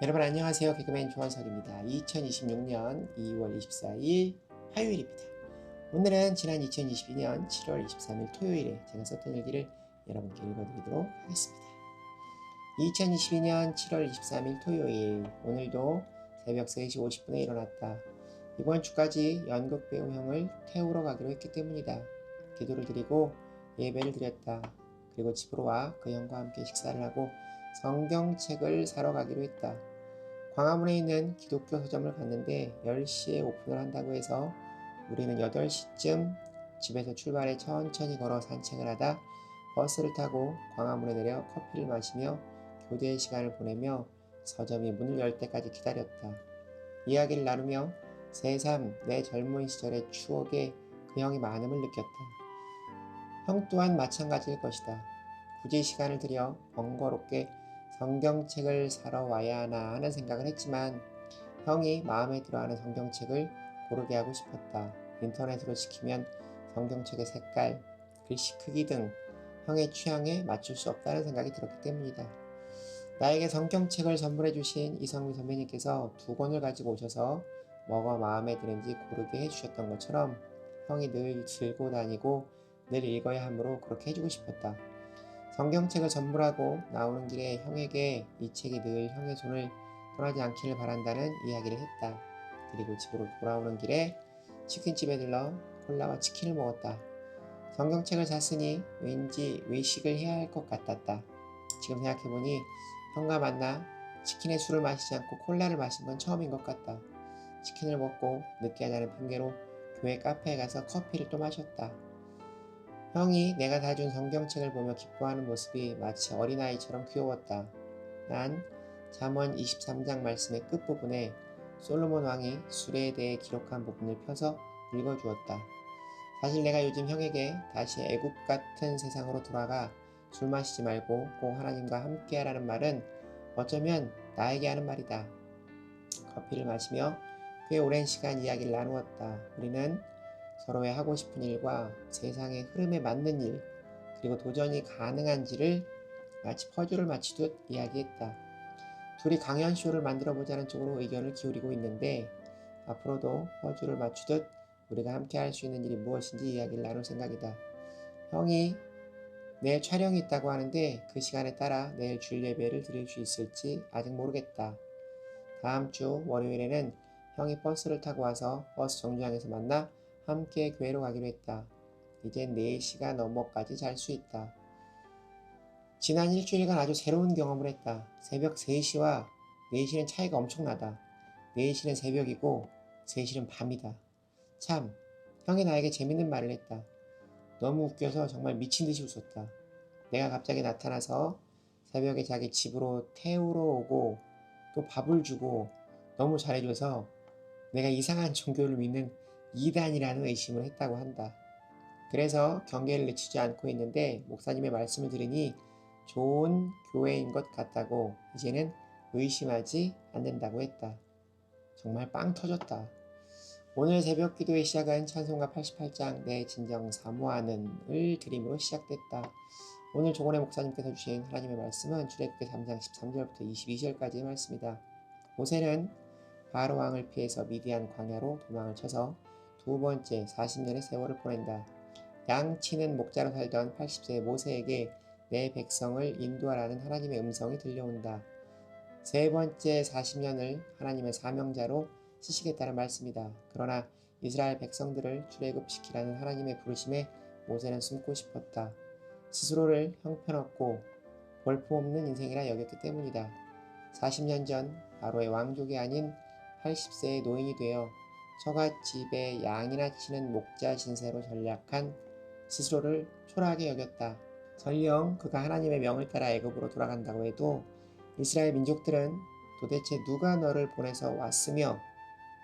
여러분 안녕하세요. 개그맨 조원석입니다. 2026년 2월 24일 화요일입니다. 오늘은 지난 2022년 7월 23일 토요일에 제가 썼던 일기를 여러분께 읽어드리도록 하겠습니다. 2022년 7월 23일 토요일, 오늘도 새벽 3시 50분에 일어났다. 이번 주까지 연극 배우 형을 태우러 가기로 했기 때문이다. 기도를 드리고 예배를 드렸다. 그리고 집으로 와 그 형과 함께 식사를 하고 성경책을 사러 가기로 했다. 광화문에 있는 기독교 서점을 갔는데 10시에 오픈을 한다고 해서 우리는 8시쯤 집에서 출발해 천천히 걸어 산책을 하다 버스를 타고 광화문에 내려 커피를 마시며 교대 시간을 보내며 서점이 문을 열 때까지 기다렸다. 이야기를 나누며 새삼 내 젊은 시절의 추억에 그 형의 많음을 느꼈다. 형 또한 마찬가지일 것이다. 굳이 시간을 들여 번거롭게 성경책을 사러 와야 하나 하는 생각을 했지만 형이 마음에 들어하는 성경책을 고르게 하고 싶었다. 인터넷으로 시키면 성경책의 색깔, 글씨 크기 등 형의 취향에 맞출 수 없다는 생각이 들었기 때문이다. 나에게 성경책을 선물해 주신 이성미 선배님께서 2권을 가지고 오셔서 뭐가 마음에 드는지 고르게 해주셨던 것처럼 형이 늘 들고 다니고 늘 읽어야 하므로 그렇게 해주고 싶었다. 성경책을 선물하고 나오는 길에 형에게 이 책이 늘 형의 손을 떠나지 않기를 바란다는 이야기를 했다. 그리고 집으로 돌아오는 길에 치킨집에 들러 콜라와 치킨을 먹었다. 성경책을 샀으니 왠지 외식을 해야 할 것 같았다. 지금 생각해보니 형과 만나 치킨에 술을 마시지 않고 콜라를 마신 건 처음인 것 같다. 치킨을 먹고 늦게 하자는 핑계로 교회 카페에 가서 커피를 또 마셨다. 형이 내가 사준 성경책을 보며 기뻐하는 모습이 마치 어린아이처럼 귀여웠다. 난 잠언 23장 말씀의 끝부분에 솔로몬 왕이 술에 대해 기록한 부분을 펴서 읽어주었다. 사실 내가 요즘 형에게 다시 애굽 같은 세상으로 돌아가 술 마시지 말고 꼭 하나님과 함께하라는 말은 어쩌면 나에게 하는 말이다. 커피를 마시며 꽤 오랜 시간 이야기를 나누었다. 우리는 서로의 하고 싶은 일과 세상의 흐름에 맞는 일, 그리고 도전이 가능한지를 마치 퍼즐을 맞추듯 이야기했다. 둘이 강연쇼를 만들어보자는 쪽으로 의견을 기울이고 있는데 앞으로도 퍼즐을 맞추듯 우리가 함께 할 수 있는 일이 무엇인지 이야기를 나눌 생각이다. 형이 내일 촬영이 있다고 하는데 그 시간에 따라 내일 주일 예배를 드릴 수 있을지 아직 모르겠다. 다음 주 월요일에는 형이 버스를 타고 와서 버스 정류장에서 만나 함께 교회로 가기로 했다. 이제 4시가 넘어까지 잘 수 있다. 지난 일주일간 아주 새로운 경험을 했다. 새벽 3시와 4시는 차이가 엄청나다. 4시는 새벽이고 3시는 밤이다. 참, 형이 나에게 재밌는 말을 했다. 너무 웃겨서 정말 미친 듯이 웃었다. 내가 갑자기 나타나서 새벽에 자기 집으로 태우러 오고 또 밥을 주고 너무 잘해줘서 내가 이상한 종교를 믿는 이단이라는 의심을 했다고 한다. 그래서 경계를 늦추지 않고 있는데 목사님의 말씀을 들으니 좋은 교회인 것 같다고 이제는 의심하지 않는다고 했다. 정말 빵 터졌다. 오늘 새벽 기도의 시작은 찬송가 88장 내 진정 사모하는을 드림으로 시작됐다. 오늘 조건의 목사님께서 주신 하나님의 말씀은 출애굽기 3장 13절부터 22절까지의 말씀이다. 모세는 바로 왕을 피해서 미디안 광야로 도망을 쳐서 두 번째 40년의 세월을 보낸다. 양치는 목자로 살던 80세의 모세에게 내 백성을 인도하라는 하나님의 음성이 들려온다. 세 번째 40년을 하나님의 사명자로 쓰시겠다는 말씀이다. 그러나 이스라엘 백성들을 출애굽시키라는 하나님의 부르심에 모세는 숨고 싶었다. 스스로를 형편없고 볼품없는 인생이라 여겼기 때문이다. 40년 전 바로의 왕족이 아닌 80세의 노인이 되어 처갓집에 양이나 치는 목자 신세로 전락한 스스로를 초라하게 여겼다. 설령 그가 하나님의 명을 따라 애굽으로 돌아간다고 해도 이스라엘 민족들은 도대체 누가 너를 보내서 왔으며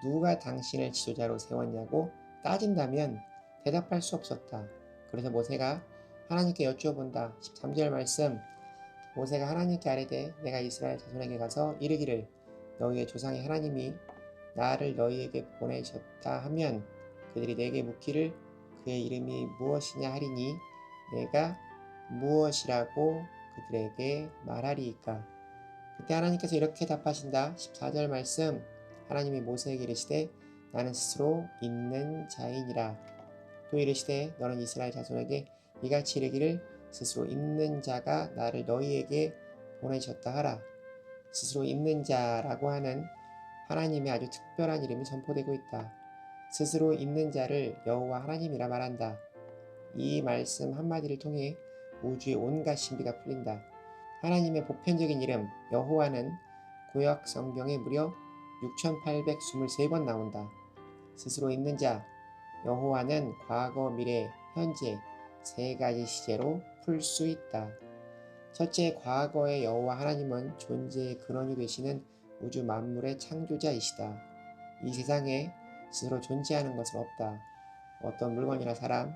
누가 당신을 지도자로 세웠냐고 따진다면 대답할 수 없었다. 그래서 모세가 하나님께 여쭈어본다. 13절 말씀. 모세가 하나님께 아뢰되 내가 이스라엘 자손에게 가서 이르기를 너희의 조상의 하나님이 나를 너희에게 보내셨다 하면 그들이 내게 묻기를 그의 이름이 무엇이냐 하리니 내가 무엇이라고 그들에게 말하리이까. 그때 하나님께서 이렇게 답하신다. 14절 말씀. 하나님이 모세에게 이르시되 나는 스스로 있는 자이니라. 또 이르시되 너는 이스라엘 자손에게 이같이 이르기를 스스로 있는 자가 나를 너희에게 보내셨다 하라. 스스로 있는 자라고 하는 하나님의 아주 특별한 이름이 선포되고 있다. 스스로 있는 자를 여호와 하나님이라 말한다. 이 말씀 한마디를 통해 우주의 온갖 신비가 풀린다. 하나님의 보편적인 이름 여호와는 구약 성경에 무려 6823번 나온다. 스스로 있는 자 여호와는 과거, 미래, 현재 세 가지 시제로 풀 수 있다. 첫째, 과거의 여호와 하나님은 존재의 근원이 되시는 우주 만물의 창조자이시다. 이 세상에 스스로 존재하는 것은 없다. 어떤 물건이나 사람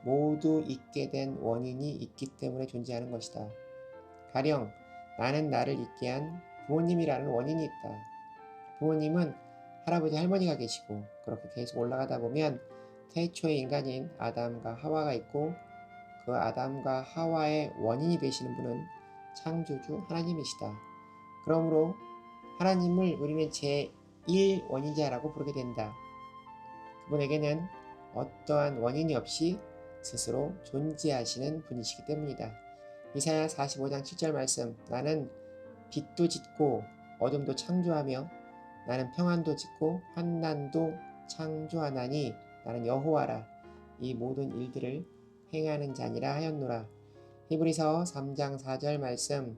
모두 있게 된 원인이 있기 때문에 존재하는 것이다. 가령 나는 나를 있게 한 부모님이라는 원인이 있다. 부모님은 할아버지 할머니가 계시고 그렇게 계속 올라가다 보면 태초의 인간인 아담과 하와가 있고 그 아담과 하와의 원인이 되시는 분은 창조주 하나님이시다. 그러므로 하나님을 우리는 제1원인자라고 부르게 된다. 그분에게는 어떠한 원인이 없이 스스로 존재하시는 분이시기 때문이다. 이사야 45장 7절 말씀. 나는 빛도 짓고 어둠도 창조하며 나는 평안도 짓고 환난도 창조하나니 나는 여호와라. 이 모든 일들을 행하는 자니라 하였노라. 히브리서 3장 4절 말씀.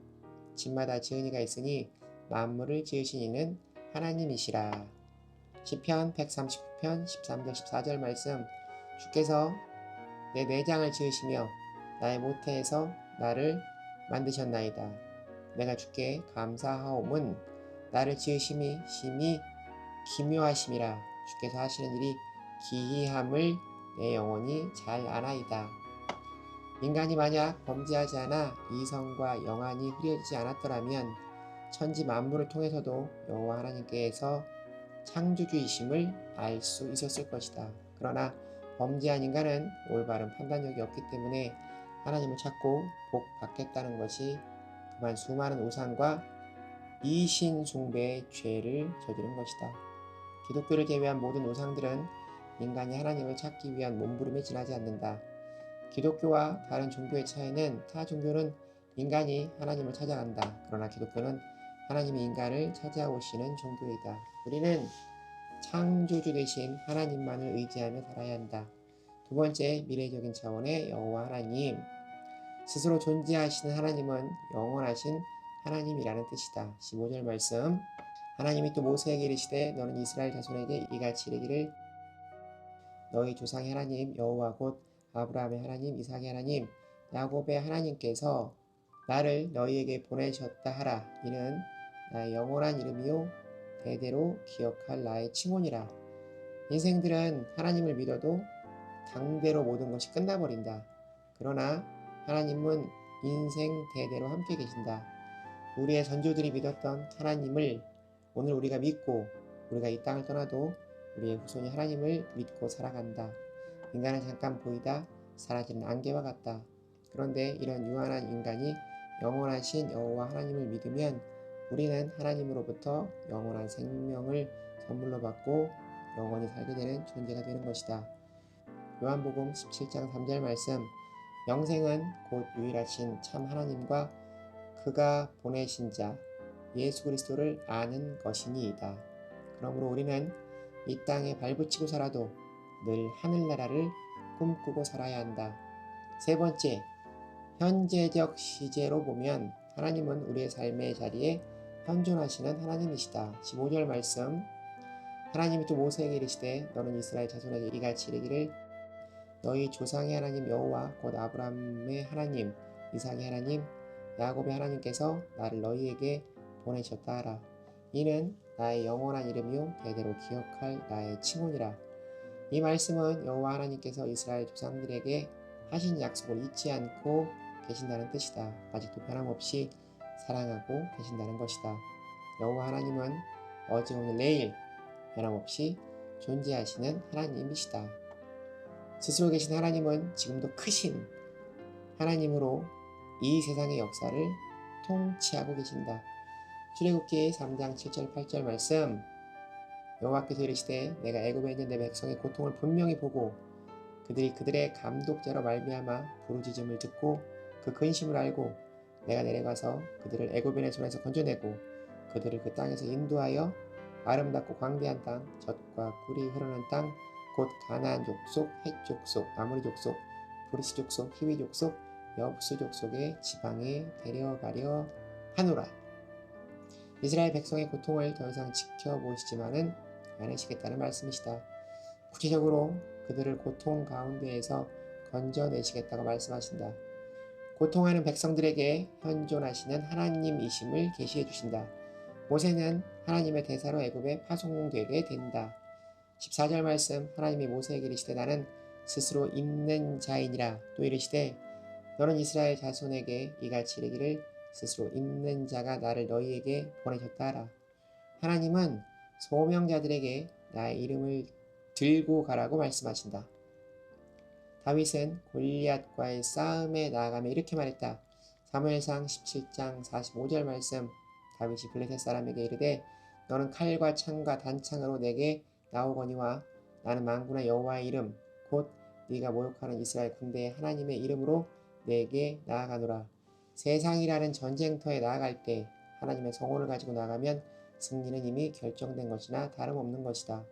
집마다 지은 이가 있으니 만물을 지으신 이는 하나님이시라. 시편 139편 13절 14절 말씀. 주께서 내 내장을 지으시며 나의 모태에서 나를 만드셨나이다. 내가 주께 감사하옴은 나를 지으심이 심히 기묘하심이라. 주께서 하시는 일이 기이함을 내 영혼이 잘 아나이다. 인간이 만약 범죄하지 않아 이성과 영안이 흐려지지 않았더라면 천지 만물을 통해서도 여호와 하나님께서 창조주이심을 알 수 있었을 것이다. 그러나 범죄한 인간은 올바른 판단력이 없기 때문에 하나님을 찾고 복 받겠다는 것이 그만 수많은 우상과 이신 숭배의 죄를 저지른 것이다. 기독교를 제외한 모든 우상들은 인간이 하나님을 찾기 위한 몸부림에 지나지 않는다. 기독교와 다른 종교의 차이는 타 종교는 인간이 하나님을 찾아간다. 그러나 기독교는 하나님이 인간을 찾아오시는 종교이다. 우리는 창조주 되신 하나님만을 의지하며 살아야 한다. 두 번째, 미래적인 차원의 여호와 하나님. 스스로 존재하시는 하나님은 영원하신 하나님이라는 뜻이다. 15절 말씀. 하나님이 또 모세에게 이르시되 너는 이스라엘 자손에게 이같이 이르기를 너희 조상의 하나님 여호와 곧 아브라함의 하나님 이삭의 하나님 야곱의 하나님께서 나를 너희에게 보내셨다 하라. 이는 나의 영원한 이름이요 대대로 기억할 나의 칭호니라. 인생들은 하나님을 믿어도 당대로 모든 것이 끝나버린다. 그러나 하나님은 인생 대대로 함께 계신다. 우리의 선조들이 믿었던 하나님을 오늘 우리가 믿고 우리가 이 땅을 떠나도 우리의 후손이 하나님을 믿고 살아간다. 인간은 잠깐 보이다 사라지는 안개와 같다. 그런데 이런 유한한 인간이 영원하신 여호와 하나님을 믿으면 우리는 하나님으로부터 영원한 생명을 선물로 받고 영원히 살게 되는 존재가 되는 것이다. 요한복음 17장 3절 말씀. 영생은 곧 유일하신 참 하나님과 그가 보내신 자 예수 그리스도를 아는 것이니이다. 그러므로 우리는 이 땅에 발붙이고 살아도 늘 하늘나라를 꿈꾸고 살아야 한다. 세 번째, 현재적 시제로 보면 하나님은 우리의 삶의 자리에 현존하시는 하나님이시다. 15절 말씀. 하나님이 또 모세에게 이르시되 너는 이스라엘 자손에게 이같이 이르기를 너희 조상의 하나님 여호와 곧 아브라함의 하나님 이삭의 하나님 야곱의 하나님께서 나를 너희에게 보내셨다 하라. 이는 나의 영원한 이름이요 대대로 기억할 나의 칭호니라. 이 말씀은 여호와 하나님께서 이스라엘 조상들에게 하신 약속을 잊지 않고 계신다는 뜻이다. 아직도 변함없이 사랑하고 계신다는 것이다. 여호와 하나님은 어제 오늘 내일 변함없이 존재하시는 하나님이시다. 스스로 계신 하나님은 지금도 크신 하나님으로 이 세상의 역사를 통치하고 계신다. 출애굽기 3장 7절 8절 말씀. 여호와께서 이르시되 내가 애굽에 있는 내 백성의 고통을 분명히 보고 그들이 그들의 감독자로 말미암아 부르짖음을 듣고 그 근심을 알고 내가 내려가서 그들을 애굽인의 손에서 건져내고 그들을 그 땅에서 인도하여 아름답고 광대한 땅, 젖과 꿀이 흐르는 땅, 곧 가나안 족속, 헷 족속, 아모리 족속, 브리스 족속, 히위 족속, 여부스 족속의 지방에 데려가려 하노라. 이스라엘 백성의 고통을 더 이상 지켜보시지만은 않으시겠다는 말씀이시다. 구체적으로 그들을 고통 가운데에서 건져내시겠다고 말씀하신다. 고통하는 백성들에게 현존하시는 하나님이심을 계시해 주신다. 모세는 하나님의 대사로 애굽에 파송되게 된다. 14절 말씀. 하나님이 모세에게 이르시되 나는 스스로 있는 자이니라. 또 이르시되 너는 이스라엘 자손에게 이같이 이르기를 스스로 있는 자가 나를 너희에게 보내셨다 하라. 하나님은 소명자들에게 나의 이름을 들고 가라고 말씀하신다. 다윗은 골리앗과의 싸움에 나아가며 이렇게 말했다. 사무엘상 17장 45절 말씀. 다윗이 블레셋 사람에게 이르되 너는 칼과 창과 단창으로 내게 나오거니와 나는 만군의 여호와의 이름 곧 네가 모욕하는 이스라엘 군대의 하나님의 이름으로 내게 나아가노라. 세상이라는 전쟁터에 나아갈 때 하나님의 성호를 가지고 나가면 승리는 이미 결정된 것이나 다름없는 것이다.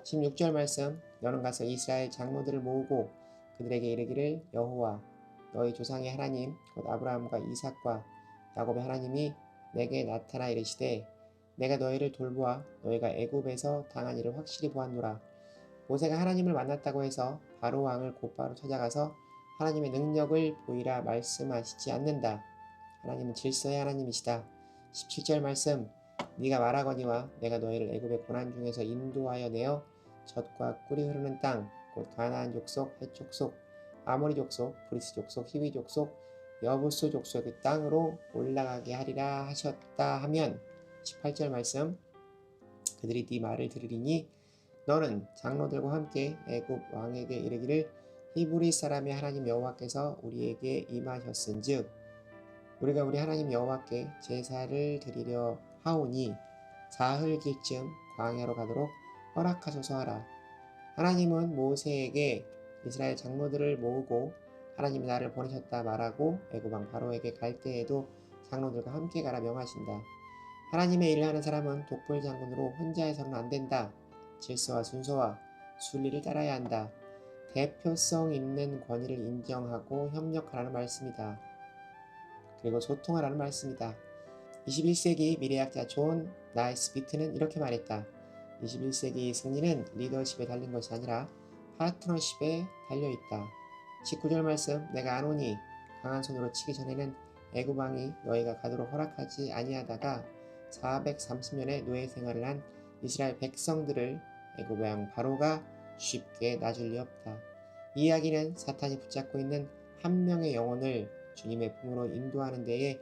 16절 말씀. 너는 가서 이스라엘 장로들을 모으고 그들에게 이르기를 여호와 너희 조상의 하나님 곧 아브라함과 이삭과 야곱의 하나님이 내게 나타나 이르시되 내가 너희를 돌보아 너희가 애굽에서 당한 일을 확실히 보았노라. 모세가 하나님을 만났다고 해서 바로 왕을 곧바로 찾아가서 하나님의 능력을 보이라 말씀하시지 않는다. 하나님은 질서의 하나님이시다. 17절 말씀. 네가 말하거니와 내가 너희를 애굽의 고난 중에서 인도하여 내어 젖과 꿀이 흐르는 땅 곧 가나안 족속, 헷 족속, 아모리 족속, 브리스 족속, 히위 족속, 여부스 족속의 땅으로 올라가게 하리라 하셨다 하면 18절 말씀. 그들이 네 말을 들으리니 너는 장로들과 함께 애굽 왕에게 이르기를 히브리 사람의 하나님 여호와께서 우리에게 임하셨은즉 우리가 우리 하나님 여호와께 제사를 드리려 하오니 사흘길쯤 광야로 가도록 허락하소서 하라. 하나님은 모세에게 이스라엘 장로들을 모으고 하나님이 나를 보내셨다 말하고 애굽 왕 바로에게 갈 때에도 장로들과 함께 가라 명하신다. 하나님의 일을 하는 사람은 독불 장군으로 혼자 해서는 안 된다. 질서와 순서와 순리를 따라야 한다. 대표성 있는 권위를 인정하고 협력하라는 말씀이다. 그리고 소통하라는 말씀이다. 21세기 미래학자 존 나이스비트는 이렇게 말했다. 21세기 승리는 리더십에 달린 것이 아니라 파트너십에 달려있다. 19절 말씀. 내가 아노니 강한 손으로 치기 전에는 애굽 왕이 너희가 가도록 허락하지 아니하다가 430년의 노예 생활을 한 이스라엘 백성들을 애굽 왕 바로가 쉽게 놔줄 리 없다. 이 이야기는 사탄이 붙잡고 있는 한 명의 영혼을 주님의 품으로 인도하는 데에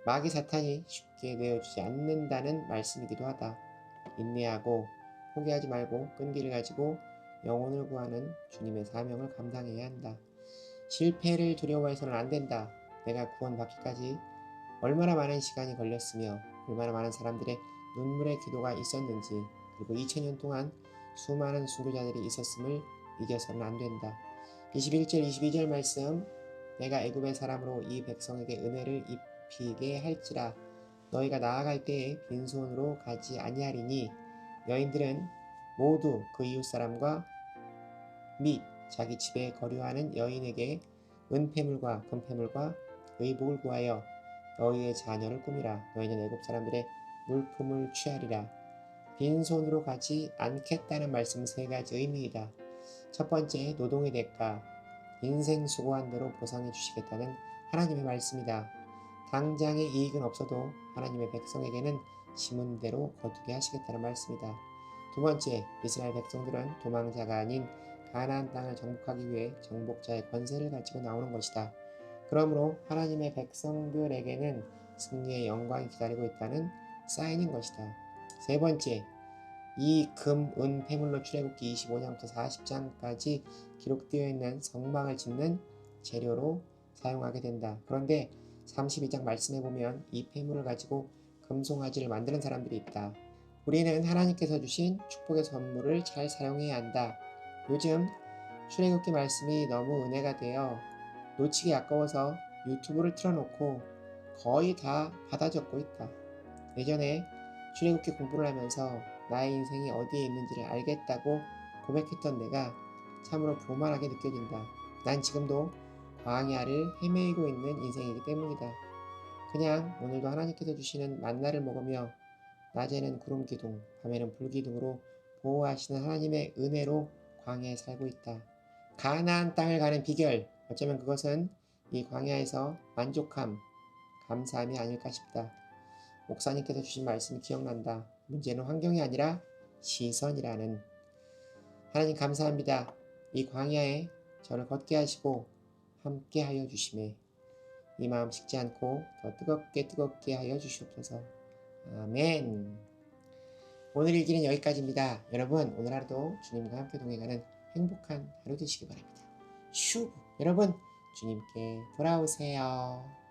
마귀 사탄이 쉽게 내어주지 않는다는 말씀이기도 하다. 인내하고 포기하지 말고 끈기를 가지고 영혼을 구하는 주님의 사명을 감당해야 한다. 실패를 두려워해서는 안 된다. 내가 구원받기까지 얼마나 많은 시간이 걸렸으며 얼마나 많은 사람들의 눈물의 기도가 있었는지 그리고 2000년 동안 수많은 순교자들이 있었음을 잊어서는 안 된다. 21절 22절 말씀. 내가 애굽의 사람으로 이 백성에게 은혜를 입히게 할지라 너희가 나아갈 때에 빈손으로 가지 아니하리니 여인들은 모두 그 이웃사람과 및 자기 집에 거류하는 여인에게 은폐물과 금폐물과 의복을 구하여 너희의 자녀를 꾸미라. 너희는 애굽 사람들의 물품을 취하리라. 빈손으로 가지 않겠다는 말씀 세 가지 의미이다. 첫 번째, 노동의 대가, 인생 수고한 대로 보상해 주시겠다는 하나님의 말씀이다. 당장의 이익은 없어도 하나님의 백성에게는 심은 대로 거두게 하시겠다는 말씀이다. 두 번째, 이스라엘 백성들은 도망자가 아닌 가나안 땅을 정복하기 위해 정복자의 권세를 가지고 나오는 것이다. 그러므로 하나님의 백성들에게는 승리의 영광이 기다리고 있다는 사인인 것이다. 세 번째, 이 금, 은, 폐물로 출애굽기 25장부터 40장까지 기록되어 있는 성막을 짓는 재료로 사용하게 된다. 그런데 32장 말씀해 보면 이 폐물을 가지고 금송아지를 만드는 사람들이 있다. 우리는 하나님께서 주신 축복의 선물을 잘 사용해야 한다. 요즘 출애굽기 말씀이 너무 은혜가 되어 놓치기 아까워서 유튜브를 틀어놓고 거의 다 받아 적고 있다. 예전에 출애굽기 공부를 하면서 나의 인생이 어디에 있는지를 알겠다고 고백했던 내가 참으로 교만하게 느껴진다. 난 지금도 광야를 헤매이고 있는 인생이기 때문이다. 그냥 오늘도 하나님께서 주시는 만나를 먹으며 낮에는 구름 기둥, 밤에는 불 기둥으로 보호하시는 하나님의 은혜로 광야에 살고 있다. 가나안 땅을 가는 비결, 어쩌면 그것은 이 광야에서 만족함, 감사함이 아닐까 싶다. 목사님께서 주신 말씀이 기억난다. 문제는 환경이 아니라 시선이라는. 하나님 감사합니다. 이 광야에 저를 걷게 하시고 함께 하여 주심에 이 마음 식지 않고 더 뜨겁게 하여 주시옵소서. 아멘. 오늘 일기는 여기까지입니다. 여러분 오늘 하루도 주님과 함께 동행하는 행복한 하루 되시기 바랍니다. 슈 여러분 주님께 돌아오세요.